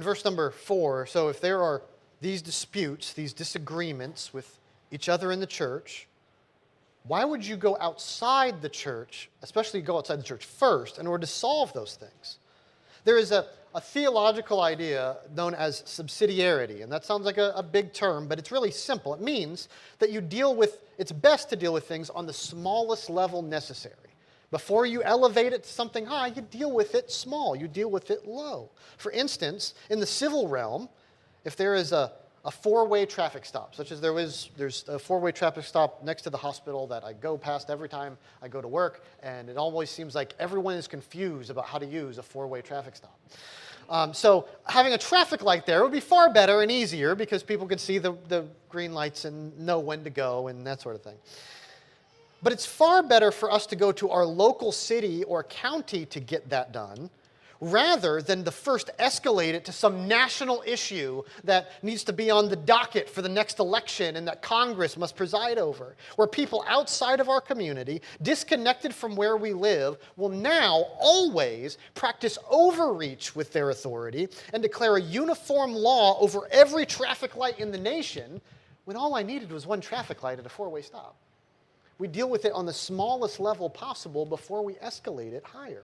In verse number 4, so if there are these disputes, these disagreements with each other in the church, why would you go outside the church, especially go outside the church first, in order to solve those things? There is a theological idea known as subsidiarity, and that sounds like a big term, but it's really simple. It means that it's best to deal with things on the smallest level necessary. Before you elevate it to something high, you deal with it small, you deal with it low. For instance, in the civil realm, if there is a four-way traffic stop, such as there's a four-way traffic stop next to the hospital that I go past every time I go to work, and it always seems like everyone is confused about how to use a four-way traffic stop. So having a traffic light there would be far better and easier because people can see the green lights and know when to go and that sort of thing. But it's far better for us to go to our local city or county to get that done, rather than to first escalate it to some national issue that needs to be on the docket for the next election and that Congress must preside over, where people outside of our community, disconnected from where we live, will now always practice overreach with their authority and declare a uniform law over every traffic light in the nation, when all I needed was one traffic light at a four-way stop. We deal with it on the smallest level possible before we escalate it higher.